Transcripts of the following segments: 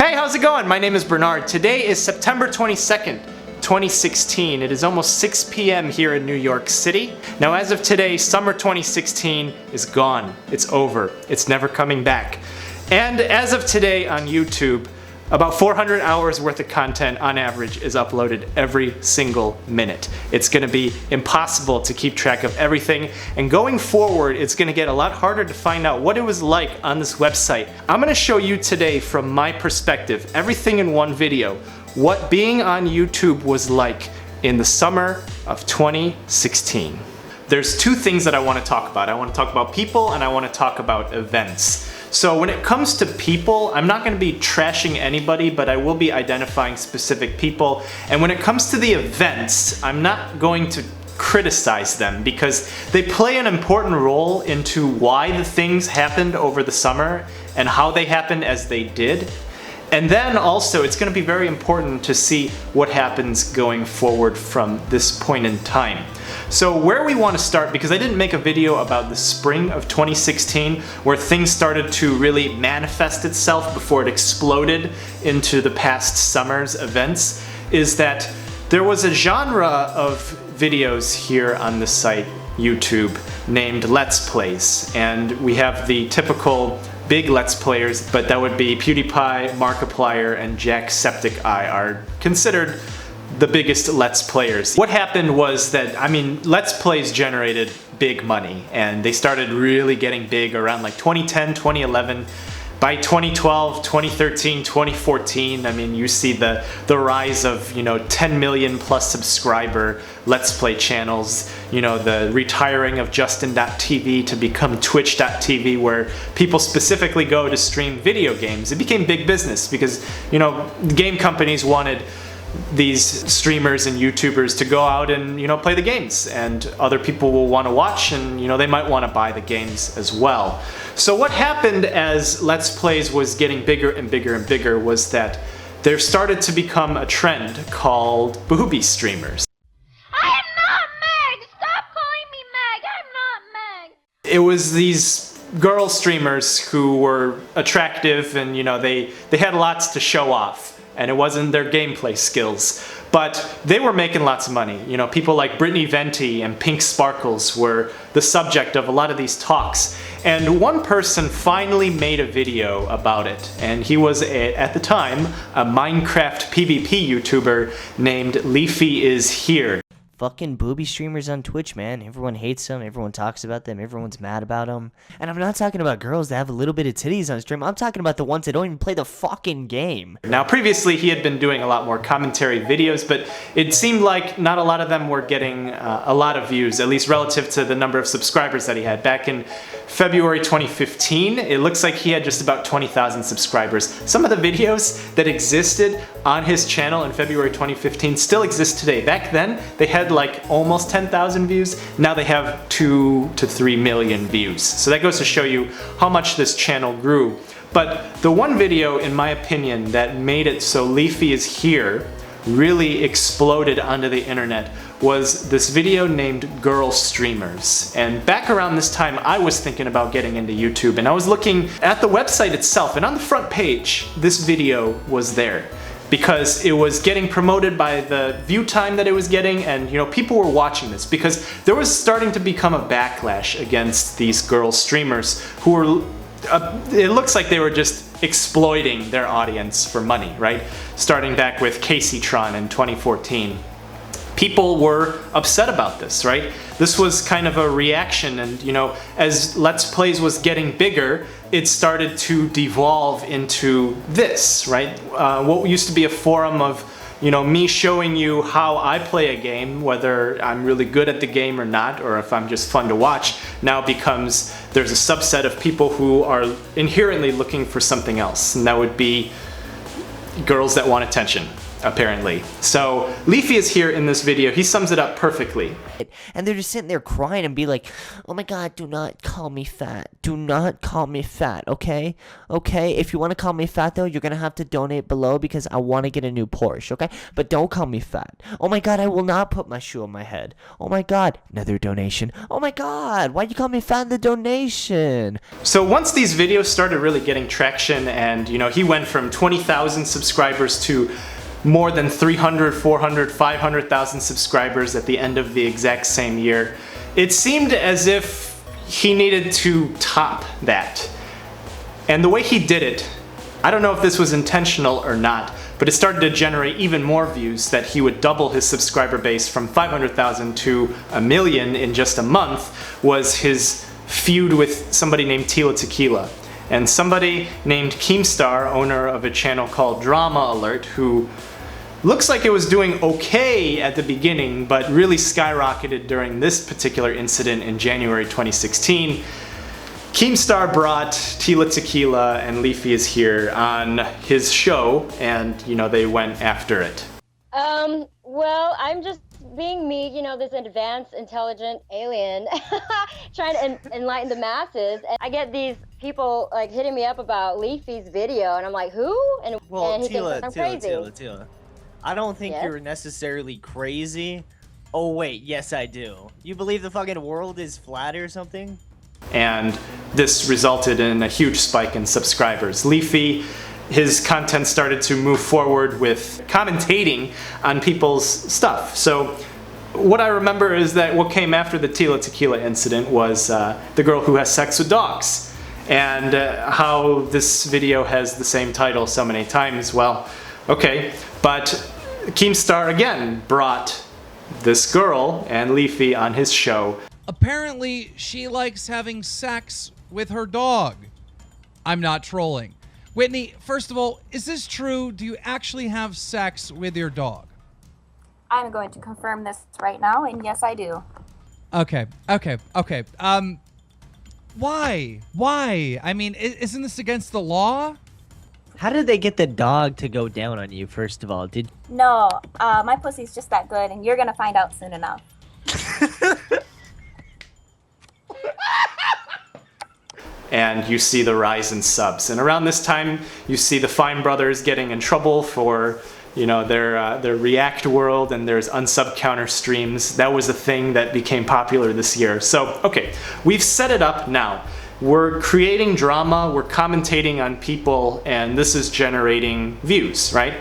Hey, how's it going? My name is Bernard. Today is September 22nd, 2016. It is almost 6 p.m. here in New York City. Now, as of today, summer 2016 is gone. It's over. It's never coming back. And as of today on YouTube, about 400 hours worth of content on average is uploaded every single minute. It's going to be impossible to keep track of everything, and going forward it's going to get a lot harder to find out what it was like on this website. I'm going to show you today from my perspective, everything in one video, what being on YouTube was like in the summer of 2016. There's two things that I want to talk about. I want to talk about people and I want to talk about events. So when it comes to people, I'm not going to be trashing anybody, but I will be identifying specific people. And when it comes to the events, I'm not going to criticize them because they play an important role into why the things happened over the summer and how they happened as they did. And then also, it's going to be very important to see what happens going forward from this point in time. So where we want to start, because I didn't make a video about the spring of 2016 where things started to really manifest itself before it exploded into the past summer's events, is that there was a genre of videos here on the site YouTube named Let's Plays, and we have the typical big Let's Players, but that would be PewDiePie, Markiplier, and Jacksepticeye are considered the biggest Let's Players. What happened was that, Let's Plays generated big money, and they started really getting big around like 2010, 2011. By 2012, 2013, 2014, you see the rise of, 10 million plus subscriber Let's Play channels, the retiring of Justin.tv to become Twitch.tv, where people specifically go to stream video games. It became big business because, game companies wanted these streamers and YouTubers to go out and play the games, and other people will want to watch, and they might want to buy the games as well. So what happened as Let's Plays was getting bigger and bigger and bigger was that there started to become a trend called booby streamers. I am not Meg! Stop calling me Meg! I'm not Meg! It was these girl streamers who were attractive, and they had lots to show off. And it wasn't their gameplay skills, but they were making lots of money. People like Brittany Venti and Pink Sparkles were the subject of a lot of these talks. And one person finally made a video about it, and he was, at the time, a Minecraft PvP YouTuber named LeafyIsHere. Fucking booby streamers on Twitch, man. Everyone hates them, everyone talks about them, everyone's mad about them. And I'm not talking about girls that have a little bit of titties on stream, I'm talking about the ones that don't even play the fucking game. Now, previously he had been doing a lot more commentary videos, but it seemed like not a lot of them were getting a lot of views, at least relative to the number of subscribers that he had. Back in February 2015, it looks like he had just about 20,000 subscribers. Some of the videos that existed on his channel in February 2015 still exist today. Back then, they had like almost 10,000 views. Now they have 2 to 3 million views. So that goes to show you how much this channel grew. But the one video, in my opinion, that made it so LeafyIsHere really exploded onto the internet was this video named Girl Streamers. And back around this time, I was thinking about getting into YouTube, and I was looking at the website itself, and on the front page, this video was there, because it was getting promoted by the view time that it was getting, and people were watching this because there was starting to become a backlash against these girl streamers who were, it looks like they were just exploiting their audience for money, right? Starting back with Caseytron in 2014. People were upset about this, right? This was kind of a reaction, and as Let's Plays was getting bigger, it started to devolve into this, right? What used to be a forum of, me showing you how I play a game, whether I'm really good at the game or not, or if I'm just fun to watch, now becomes, there's a subset of people who are inherently looking for something else, and that would be girls that want attention. apparently. So Leafy is here in this video. He sums it up perfectly. And they're just sitting there crying and be like, oh my god, do not call me fat. Do not call me fat, okay? Okay? If you want to call me fat, though, you're going to have to donate below because I want to get a new Porsche, okay? But don't call me fat. Oh my god, I will not put my shoe on my head. Oh my god, another donation. Oh my god, why'd you call me fat in the donation? So once these videos started really getting traction and, you know, he went from 20,000 subscribers to more than 300, 400, 500,000 subscribers at the end of the exact same year, it seemed as if he needed to top that. And the way he did it, I don't know if this was intentional or not, but it started to generate even more views, that he would double his subscriber base from 500,000 to 1 million in just a month, was his feud with somebody named Tila Tequila. And somebody named KEEMSTAR, owner of a channel called DRAMAALERT, who looks like it was doing okay at the beginning, but really skyrocketed during this particular incident in January 2016. KEEMSTAR brought Tila Tequila and LeafyIsHere on his show, and, you know, they went after it. Well, I'm just being me, you know, this advanced, intelligent alien trying to enlighten the masses. And I get these people like hitting me up about Leafy's video, and I'm like, who? And he thinks I'm crazy. Tila. I don't think you're necessarily crazy. Oh wait, yes I do. You believe the fucking world is flat or something? And this resulted in a huge spike in subscribers. Leafy, his content started to move forward with commentating on people's stuff. So what I remember is that what came after the Tila Tequila incident was the girl who has sex with dogs. And how this video has the same title so many times, well, okay. But KEEMSTAR again brought this girl and Leafy on his show. Apparently, she likes having sex with her dog. I'm not trolling. Whitney, first of all, is this true? Do you actually have sex with your dog? I'm going to confirm this right now, and yes, I do. Okay. Why? I mean, isn't this against the law? How did they get the dog to go down on you, first of all? No, my pussy's just that good, and you're gonna find out soon enough. And you see the rise in subs. And around this time, you see the Fine Brothers getting in trouble for, you know, their React world, and there's unsub counter streams. That was a thing that became popular this year. So, okay, we've set it up now. We're creating drama, we're commentating on people, and this is generating views, right?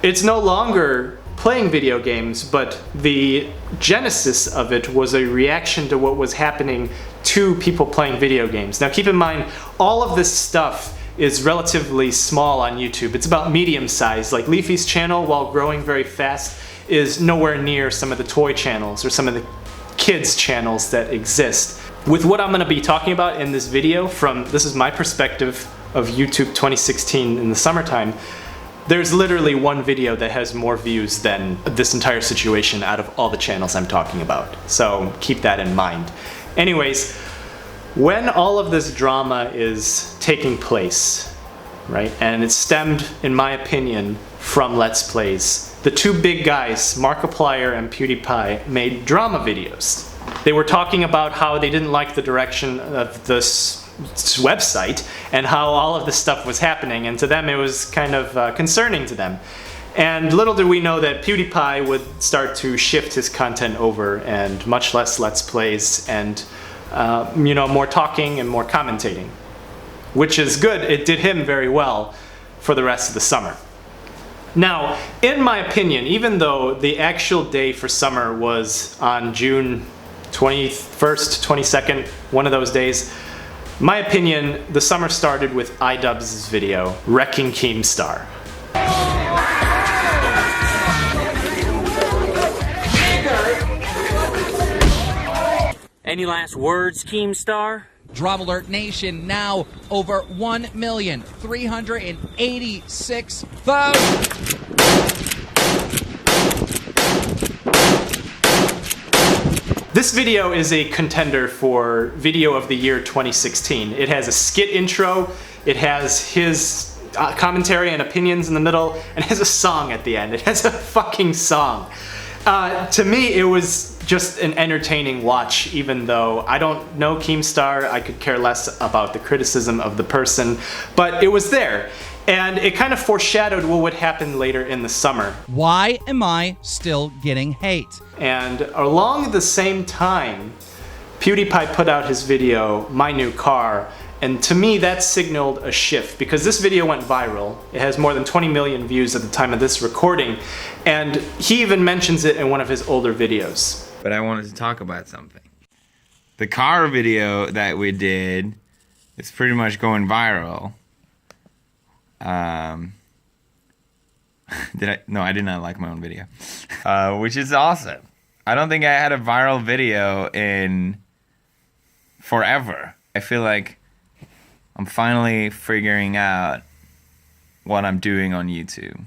It's no longer playing video games, but the genesis of it was a reaction to what was happening to people playing video games. Now keep in mind, all of this stuff is relatively small on YouTube. It's about medium size. Like Leafy's channel, while growing very fast, is nowhere near some of the toy channels or some of the kids channels that exist. With what I'm going to be talking about in this video, this is my perspective of YouTube 2016 in the summertime, there's literally one video that has more views than this entire situation out of all the channels I'm talking about. So keep that in mind. Anyways, when all of this drama is taking place, right, and it stemmed, in my opinion, from Let's Plays, the two big guys, Markiplier and PewDiePie, made drama videos. They were talking about how they didn't like the direction of this website and how all of this stuff was happening, and to them it was kind of concerning to them. And little did we know that PewDiePie would start to shift his content over, and much less Let's Plays and you know, more talking and more commentating, which is good. It did him very well for the rest of the summer. Now, in my opinion, even though the actual day for summer was on June 21st, 22nd, one of those days, my opinion, the summer started with iDubbbz's video, Wrecking KEEMSTAR. Any last words, KEEMSTAR? DRAMAALERT Nation now over 1,386,000. This video is a contender for Video of the Year 2016. It has a skit intro, it has his commentary and opinions in the middle, and it has a song at the end. It has a fucking song. To me, it was just an entertaining watch, even though I don't know KEEMSTAR. I could care less about the criticism of the person, but it was there. And it kind of foreshadowed what would happen later in the summer. Why am I still getting hate? And along the same time, PewDiePie put out his video, My New Car, and to me that signaled a shift because this video went viral. It has more than 20 million views at the time of this recording, and he even mentions it in one of his older videos. But I wanted to talk about something. The car video that we did is pretty much going viral. No, I did not like my own video. Which is awesome. I don't think I had a viral video in forever. I feel like I'm finally figuring out what I'm doing on YouTube.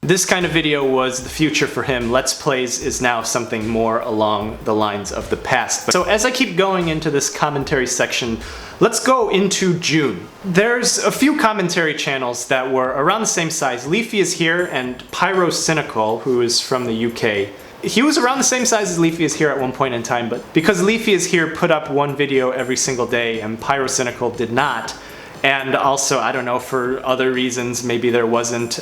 This kind of video was the future for him. Let's Plays is now something more along the lines of the past. So as I keep going into this commentary section, let's go into June. There's a few commentary channels that were around the same size. LeafyIsHere and Pyrocynical, who is from the UK. He was around the same size as LeafyIsHere at one point in time, but because LeafyIsHere put up one video every single day and Pyrocynical did not, and also, I don't know, for other reasons, maybe there wasn't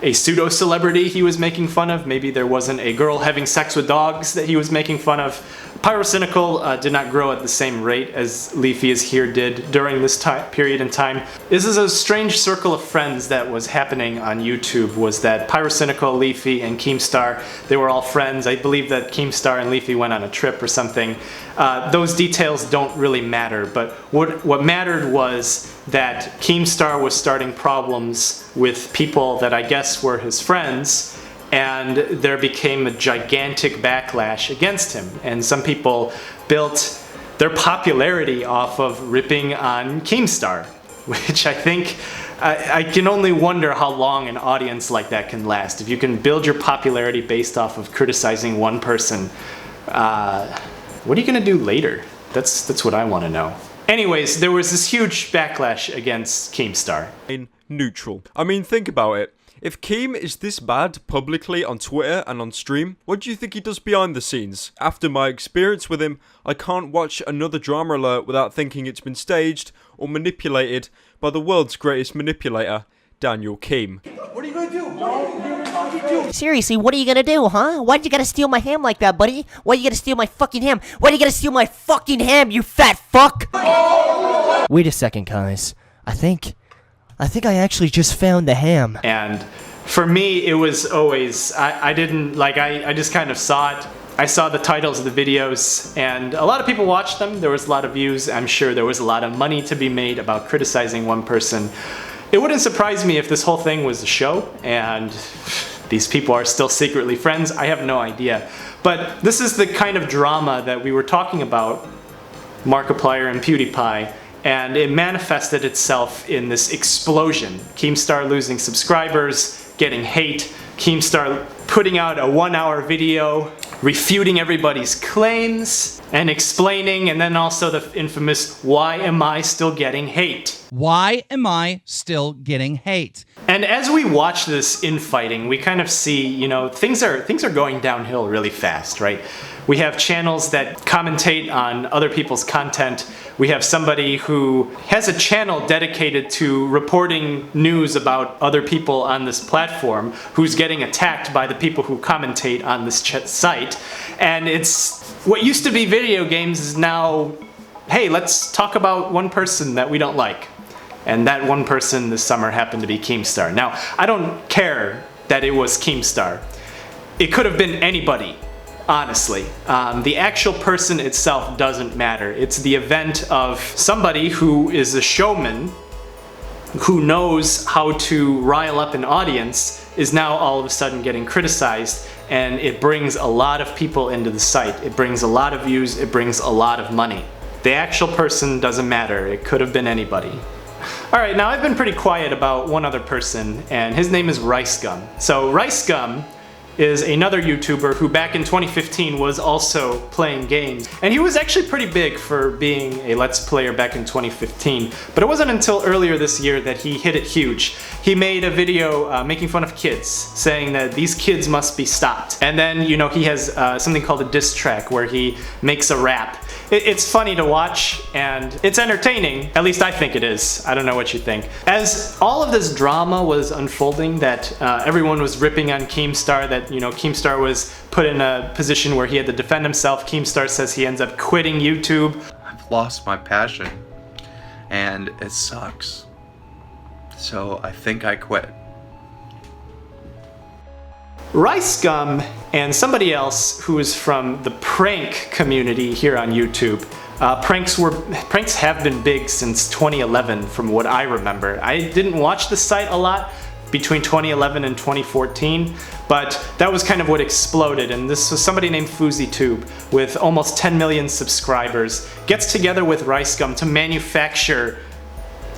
a pseudo-celebrity he was making fun of, maybe there wasn't a girl having sex with dogs that he was making fun of. Pyrocynical did not grow at the same rate as LeafyIsHere did during this period in time. This is a strange circle of friends that was happening on YouTube, was that Pyrocynical, Leafy, and KEEMSTAR, they were all friends. I believe that KEEMSTAR and Leafy went on a trip or something. Those details don't really matter, but what mattered was that KEEMSTAR was starting problems with people that I guess were his friends, and there became a gigantic backlash against him. And some people built their popularity off of ripping on KEEMSTAR, which I think, I can only wonder how long an audience like that can last. If you can build your popularity based off of criticizing one person, what are you gonna do later? That's what I wanna know. Anyways, there was this huge backlash against KEEMSTAR. Neutral. I mean, think about it. If Keem is this bad publicly on Twitter and on stream, what do you think he does behind the scenes? After my experience with him, I can't watch another drama alert without thinking it's been staged or manipulated by the world's greatest manipulator, Daniel Keem. What are you gonna do? What are you do? Seriously, what are you gonna do, huh? Why'd you gotta steal my ham like that, buddy? Why you gotta steal my fucking ham? Why you gotta steal my fucking ham, you fat fuck? Wait a second, guys. I think I actually just found the ham. And for me, it was always, I didn't, like, I just kind of saw it. I saw the titles of the videos, and a lot of people watched them. There was a lot of views. I'm sure there was a lot of money to be made about criticizing one person. It wouldn't surprise me if this whole thing was a show, and these people are still secretly friends. I have no idea. But this is the kind of drama that we were talking about, Markiplier and PewDiePie, and it manifested itself in this explosion. KEEMSTAR losing subscribers, getting hate, KEEMSTAR putting out a 1-hour video refuting everybody's claims and explaining, and then also the infamous, why am I still getting hate? Why am I still getting hate? And as we watch this infighting, we kind of see, you know, things are going downhill really fast, right? We have channels that commentate on other people's content. We have somebody who has a channel dedicated to reporting news about other people on this platform who's getting attacked by the people who commentate on this site. And it's what used to be video games is now, hey, let's talk about one person that we don't like. And that one person this summer happened to be KEEMSTAR. Now, I don't care that it was KEEMSTAR. It could have been anybody. Honestly, the actual person itself doesn't matter. It's the event of somebody who is a showman, who knows how to rile up an audience, is now all of a sudden getting criticized, and it brings a lot of people into the site. It brings a lot of views, it brings a lot of money. The actual person doesn't matter. It could have been anybody. Alright, now I've been pretty quiet about one other person, and his name is RiceGum. So RiceGum is another YouTuber who back in 2015 was also playing games. And he was actually pretty big for being a Let's Player back in 2015. But it wasn't until earlier this year that he hit it huge. He made a video making fun of kids, saying that these kids must be stopped. And then, you know, he has something called a diss track where he makes a rap. It's funny to watch, and it's entertaining. At least I think it is. I don't know what you think. As all of this drama was unfolding, that everyone was ripping on KEEMSTAR, that, you know, KEEMSTAR was put in a position where he had to defend himself. KEEMSTAR says he ends up quitting YouTube. I've lost my passion, and it sucks. So I think I quit. RiceGum and somebody else who is from the prank community here on YouTube. Pranks have been big since 2011 from what I remember. I didn't watch the site a lot between 2011 and 2014, but that was kind of what exploded, and this was somebody named FoozyTube with almost 10 million subscribers gets together with RiceGum to manufacture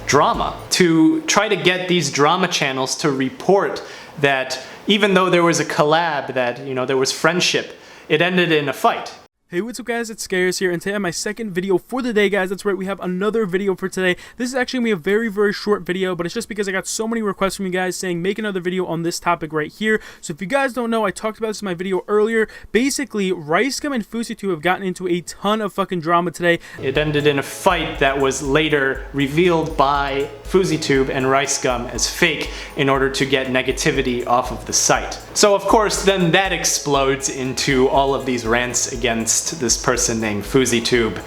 drama, to try to get these drama channels to report that even though there was a collab, that, you know, there was friendship, it ended in a fight. Hey, what's up guys, it's Scares here, and today I have my second video for the day, guys. That's right, we have another video for today. This is actually going to be a very, very short video, but it's just because I got so many requests from you guys saying make another video on this topic right here. So if you guys don't know, I talked about this in my video earlier. Basically, RiceGum and FoozyTube have gotten into a ton of fucking drama today. It ended in a fight that was later revealed by FoozyTube and RiceGum as fake in order to get negativity off of the site. So of course, then that explodes into all of these rants against this person named FoozyTube,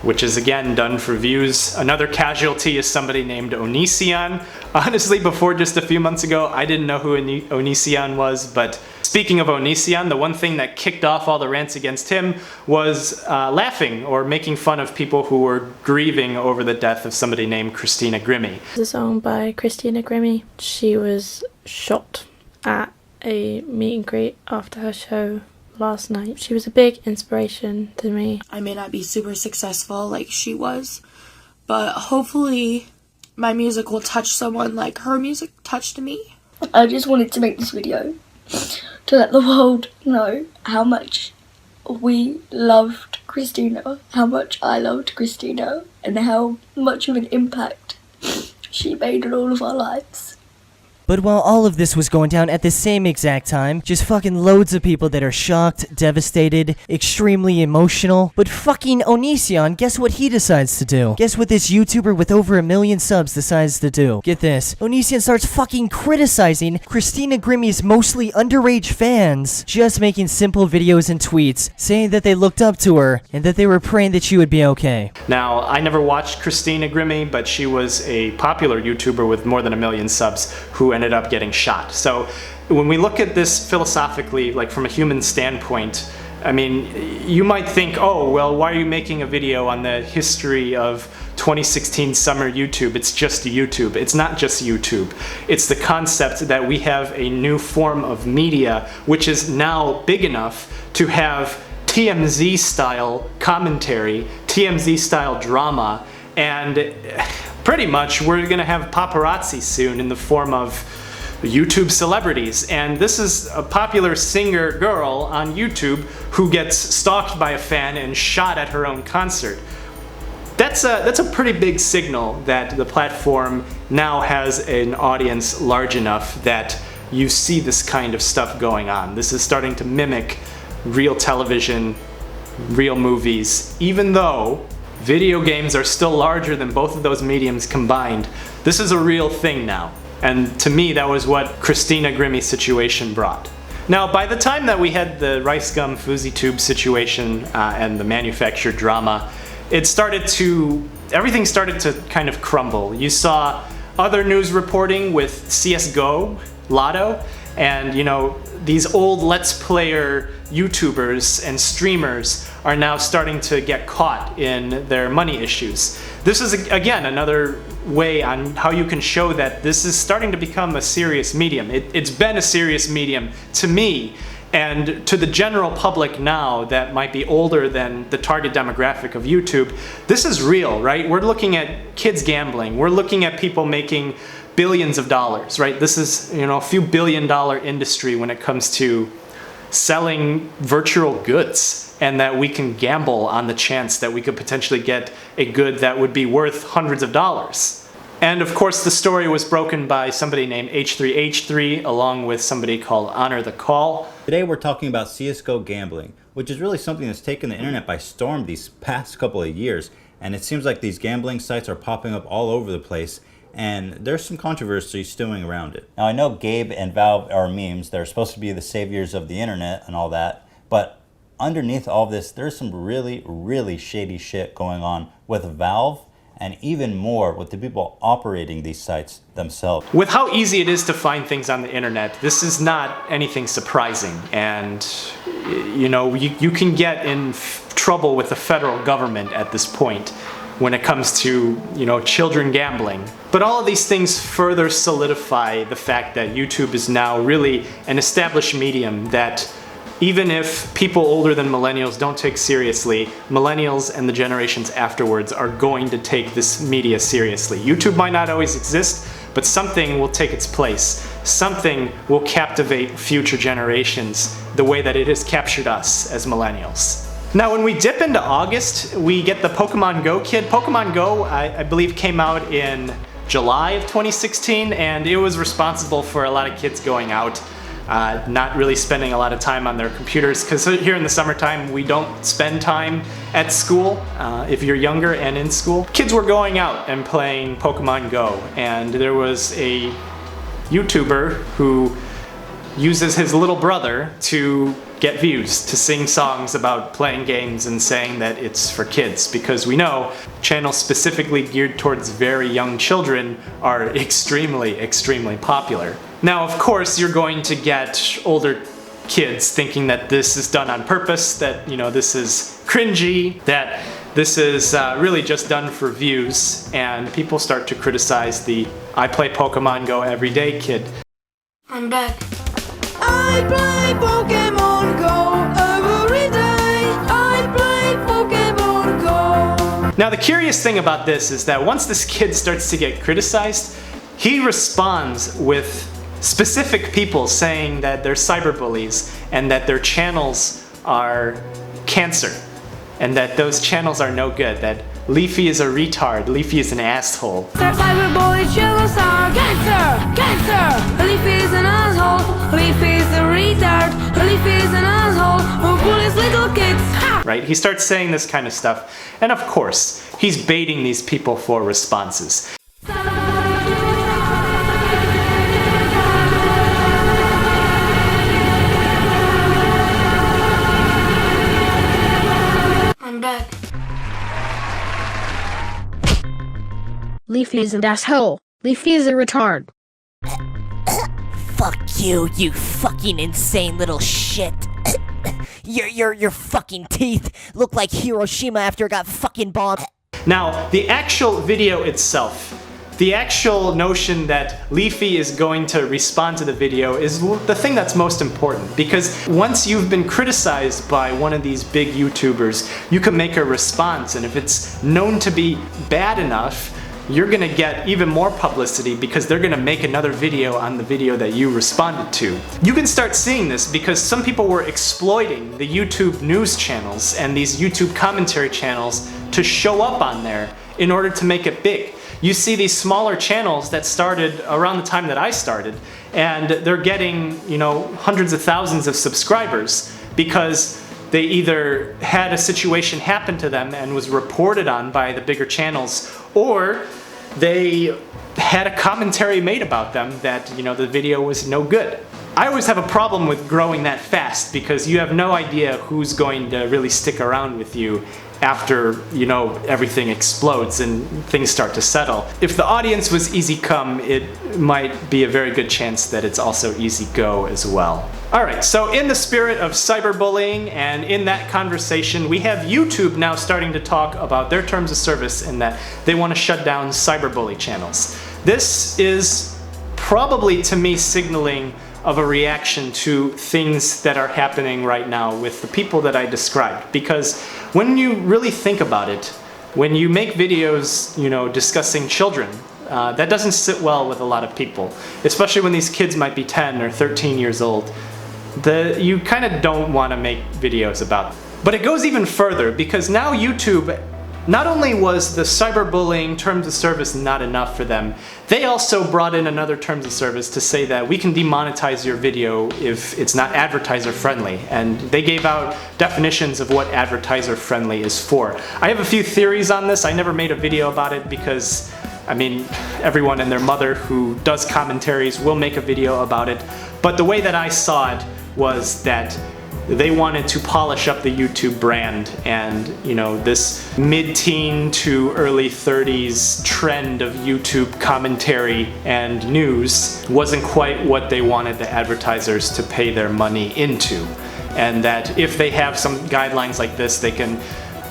which is again done for views. Another casualty is somebody named ONISION. Honestly, before just a few months ago, I didn't know who ONISION was, but speaking of ONISION, the one thing that kicked off all the rants against him was laughing or making fun of people who were grieving over the death of somebody named Christina Grimmie. This is a song by Christina Grimmie. She was shot at a meet and greet after her show last night. She was a big inspiration to me. I may not be super successful like she was, but hopefully my music will touch someone like her music touched me. I just wanted to make this video to let the world know how much we loved Christina, how much I loved Christina, and how much of an impact she made on all of our lives. But while all of this was going down at the same exact time, just fucking loads of people that are shocked, devastated, extremely emotional. But fucking ONISION, guess what he decides to do? Guess what this YouTuber with over 1 million subs decides to do? Get this. ONISION starts fucking criticizing Christina Grimmie's mostly underage fans, just making simple videos and tweets, saying that they looked up to her, and that they were praying that she would be okay. Now, I never watched Christina Grimmie, but she was a popular YouTuber with more than 1 million subs who ended up getting shot. So when we look at this philosophically, like from a human standpoint, I mean, you might think, oh, well, why are you making a video on the history of 2016 summer YouTube? It's just YouTube. It's not just YouTube. It's the concept that we have a new form of media which is now big enough to have TMZ style commentary, TMZ style drama, and pretty much we're gonna have paparazzi soon in the form of YouTube celebrities. And this is a popular singer girl on YouTube who gets stalked by a fan and shot at her own concert. That's a pretty big signal that the platform now has an audience large enough that you see this kind of stuff going on. This is starting to mimic real television, real movies, even though video games are still larger than both of those mediums combined. This is a real thing now. And to me, that was what Christina Grimmie's situation brought. Now, by the time that we had the RiceGum FoozyTube situation and the manufactured drama, everything started to kind of crumble. You saw other news reporting with CSGO, Lotto, and you know, these old Let's Player YouTubers and streamers are now starting to get caught in their money issues. This is, again, another way on how you can show that this is starting to become a serious medium. It's been a serious medium to me, and to the general public now that might be older than the target demographic of YouTube. This is real, right? We're looking at kids gambling. We're looking at people making billions of dollars, right? This is, you know, a few $1 billion industry when it comes to selling virtual goods, and that we can gamble on the chance that we could potentially get a good that would be worth hundreds of dollars. And of course the story was broken by somebody named H3H3 along with somebody called Honor the Call. Today we're talking about CSGO gambling, which is really something that's taken the internet by storm these past couple of years, and it seems like these gambling sites are popping up all over the place, and there's some controversy stewing around it. Now I know Gabe and Valve are memes, they're supposed to be the saviors of the internet and all that, but underneath all of this there's some really shady shit going on with Valve, and even more with the people operating these sites themselves. With how easy it is to find things on the internet, this is not anything surprising, and you know, you can get in trouble with the federal government at this point when it comes to, you know, children gambling. But all of these things further solidify the fact that YouTube is now really an established medium that even if people older than millennials don't take seriously, millennials and the generations afterwards are going to take this media seriously. YouTube might not always exist, but something will take its place. Something will captivate future generations the way that it has captured us as millennials. Now when we dip into August, we get the Pokemon Go kid. Pokemon Go, I believe, came out in July of 2016, and it was responsible for a lot of kids going out, not really spending a lot of time on their computers, because here in the summertime we don't spend time at school if you're younger and in school. Kids were going out and playing Pokemon Go, and there was a YouTuber who uses his little brother to get views, to sing songs about playing games and saying that it's for kids, because we know channels specifically geared towards very young children are extremely popular. Now of course you're going to get older kids thinking that this is done on purpose, that, you know, this is cringy, that this is really just done for views, and people start to criticize the I play Pokemon Go every day kid. I'm back. I play Pokemon Go every day. I play Pokemon Go. Now the curious thing about this is that once this kid starts to get criticized, he responds with specific people saying that they're cyberbullies and that their channels are cancer and that those channels are no good, that Leafy is a retard, Leafy is an asshole. Cyberbully channels are cancer. Leafy is an asshole. Leafy is a retard. Leafy is an asshole who bullies little kids. Ha! Right? He starts saying this kind of stuff, and of course, he's baiting these people for responses. I'm back. Leafy is an asshole. Leafy is a retard. Fuck you, you fucking insane little shit. Your fucking teeth look like Hiroshima after it got fucking bombed. Now, the actual video itself, the actual notion that Leafy is going to respond to the video is the thing that's most important, because once you've been criticized by one of these big YouTubers, you can make a response, and if it's known to be bad enough, you're gonna get even more publicity because they're gonna make another video on the video that you responded to. You can start seeing this because some people were exploiting the YouTube news channels and these YouTube commentary channels to show up on there in order to make it big. You see these smaller channels that started around the time that I started, and they're getting, you know, hundreds of thousands of subscribers because they either had a situation happen to them and was reported on by the bigger channels, or they had a commentary made about them that, you know, the video was no good. I always have a problem with growing that fast because you have no idea who's going to really stick around with you after, you know, everything explodes and things start to settle. If the audience was easy come, it might be a very good chance that it's also easy go as well. Alright, so in the spirit of cyberbullying and in that conversation, we have YouTube now starting to talk about their terms of service and that they want to shut down cyberbully channels. This is probably, to me, signaling of a reaction to things that are happening right now with the people that I described. Because when you really think about it, when you make videos, you know, discussing children, that doesn't sit well with a lot of people, especially when these kids might be 10 or 13 years old. you kind of don't want to make videos about. But it goes even further, because now YouTube, not only was the cyberbullying terms of service not enough for them, they also brought in another terms of service to say that we can demonetize your video if it's not advertiser friendly. And they gave out definitions of what advertiser friendly is for. I have a few theories on this. I never made a video about it because, I mean, everyone and their mother who does commentaries will make a video about it. But the way that I saw it was that they wanted to polish up the YouTube brand, and you know, this mid-teen to early 30s trend of YouTube commentary and news wasn't quite what they wanted the advertisers to pay their money into, and that if they have some guidelines like this, they can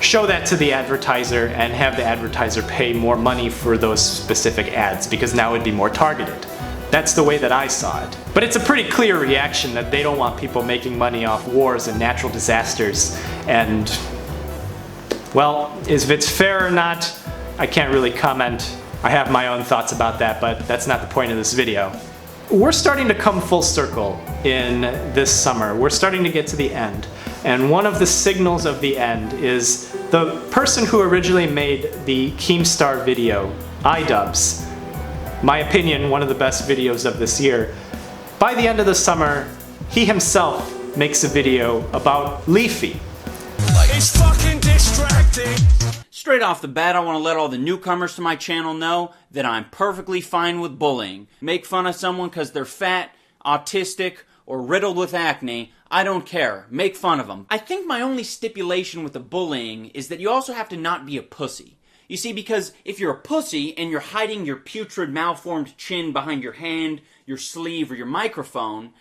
show that to the advertiser and have the advertiser pay more money for those specific ads, because now it'd be more targeted. That's the way that I saw it. But it's a pretty clear reaction that they don't want people making money off wars and natural disasters. And, well, if it's fair or not, I can't really comment. I have my own thoughts about that, but that's not the point of this video. We're starting to come full circle in this summer. We're starting to get to the end. And one of the signals of the end is the person who originally made the KEEMSTAR video, iDubbbz. My opinion, one of the best videos of this year. By the end of the summer, he himself makes a video about Leafy. It's fucking distracting. Straight off the bat, I want to let all the newcomers to my channel know that I'm perfectly fine with bullying. Make fun of someone because they're fat, autistic, or riddled with acne. I don't care. Make fun of them. I think my only stipulation with the bullying is that you also have to not be a pussy. You see, because if you're a pussy and you're hiding your putrid, malformed chin behind your hand, your sleeve, or your microphone,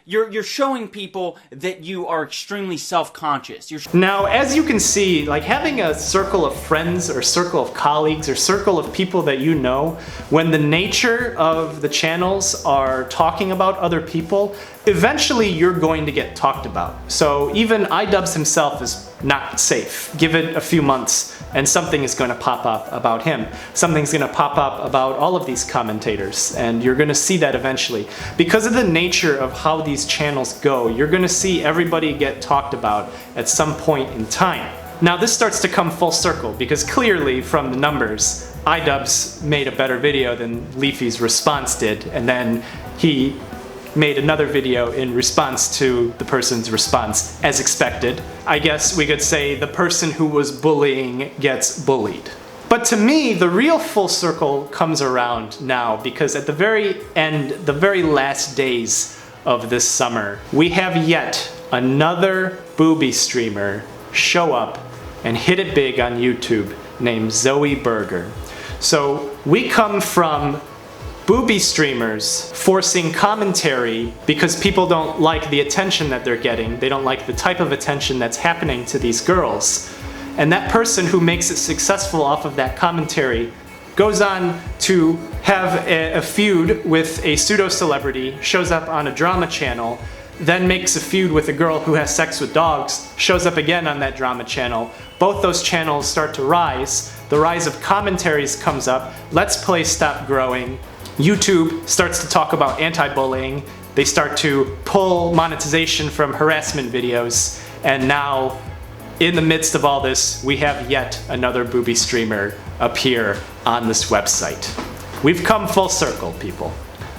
you're showing people that you are extremely self-conscious. Now, as you can see, like having a circle of friends or circle of colleagues or circle of people that you know, when the nature of the channels are talking about other people, eventually you're going to get talked about. So even iDubbbz himself is not safe. Give it a few months and something is going to pop up about him. Something's going to pop up about all of these commentators, and you're going to see that eventually. Because of the nature of how these channels go, you're going to see everybody get talked about at some point in time. Now this starts to come full circle, because clearly from the numbers, iDubbbz made a better video than Leafy's response did, and then he made another video in response to the person's response, as expected. I guess we could say the person who was bullying gets bullied. But to me, the real full circle comes around now, because at the very end, the very last days of this summer, we have yet another booby streamer show up and hit it big on YouTube named Zoe Burger. So we come from booby streamers forcing commentary because people don't like the attention that they're getting. They don't like the type of attention that's happening to these girls. And that person who makes it successful off of that commentary goes on to have a feud with a pseudo-celebrity, shows up on a drama channel, then makes a feud with a girl who has sex with dogs, shows up again on that drama channel. Both those channels start to rise. The rise of commentaries comes up. Let's Play stop growing. YouTube starts to talk about anti-bullying. They start to pull monetization from harassment videos. And now, in the midst of all this, we have yet another booby streamer appear on this website. We've come full circle, people.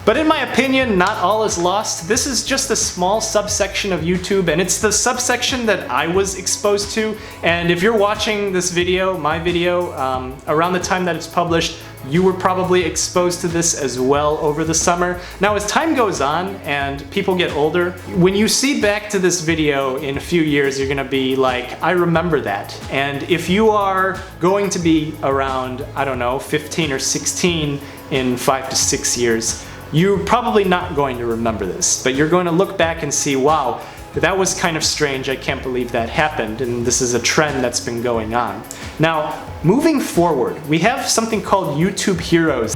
But in my opinion, not all is lost. This is just a small subsection of YouTube, and it's the subsection that I was exposed to. And if you're watching this video, my video, around the time that it's published, you were probably exposed to this as well over the summer. Now, as time goes on and people get older, when you see back to this video in a few years, you're gonna be like, I remember that. And if you are going to be around, I don't know, 15 or 16 in 5 to 6 years, you're probably not going to remember this, but you're going to look back and see, wow, that was kind of strange, I can't believe that happened, and this is a trend that's been going on. Now, moving forward, we have something called YouTube Heroes.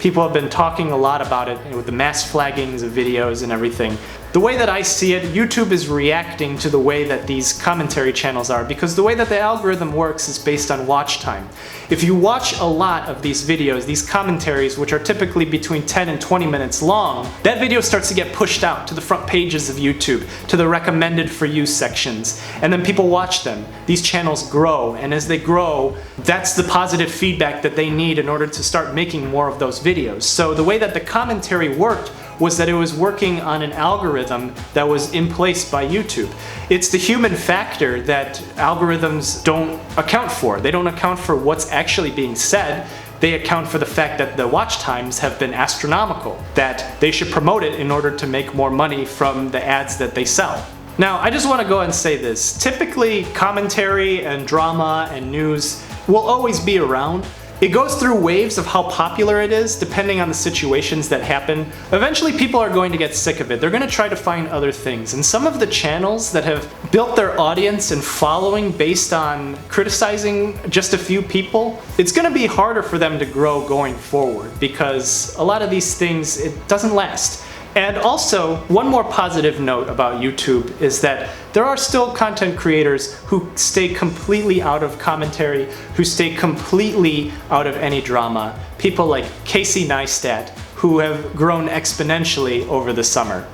People have been talking a lot about it with the mass flaggings of videos and everything. The way that I see it, YouTube is reacting to the way that these commentary channels are, because the way that the algorithm works is based on watch time. If you watch a lot of these videos, these commentaries, which are typically between 10 and 20 minutes long, that video starts to get pushed out to the front pages of YouTube, to the recommended for you sections, and then people watch them. These channels grow, and as they grow, that's the positive feedback that they need in order to start making more of those videos. So the way that the commentary worked was that it was working on an algorithm that was in place by YouTube. It's the human factor that algorithms don't account for. They don't account for what's actually being said. They account for the fact that the watch times have been astronomical, that they should promote it in order to make more money from the ads that they sell. Now, I just want to go and say this. Typically, commentary and drama and news will always be around. It goes through waves of how popular it is, depending on the situations that happen. Eventually people are going to get sick of it. They're going to try to find other things. And some of the channels that have built their audience and following based on criticizing just a few people, it's going to be harder for them to grow going forward, because a lot of these things, it doesn't last. And also, one more positive note about YouTube is that there are still content creators who stay completely out of commentary, who stay completely out of any drama. People like Casey Neistat, who have grown exponentially over the summer.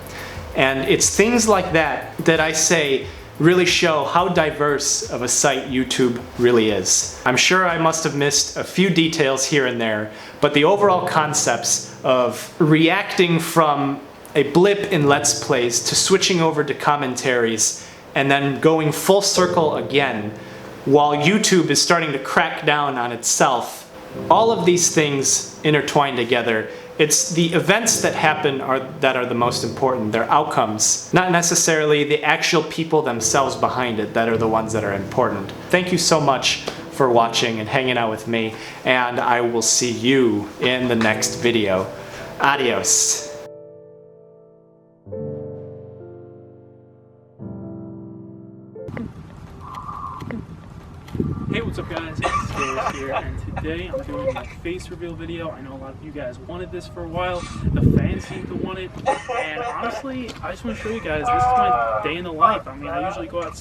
And it's things like that that I say really show how diverse of a site YouTube really is. I'm sure I must have missed a few details here and there, but the overall concepts of reacting from a blip in Let's Plays to switching over to commentaries and then going full circle again while YouTube is starting to crack down on itself. All of these things intertwine together. It's the events that happen that are the most important, their outcomes, not necessarily the actual people themselves behind it that are the ones that are important. Thank you so much for watching and hanging out with me, and I will see you in the next video. Adios. Hey, what's up guys, it's Dave here, and today I'm doing my face reveal video. I know a lot of you guys wanted this for a while, the fans seem to want it, and honestly, I just want to show you guys, this is my day in the life. I mean, I usually go outside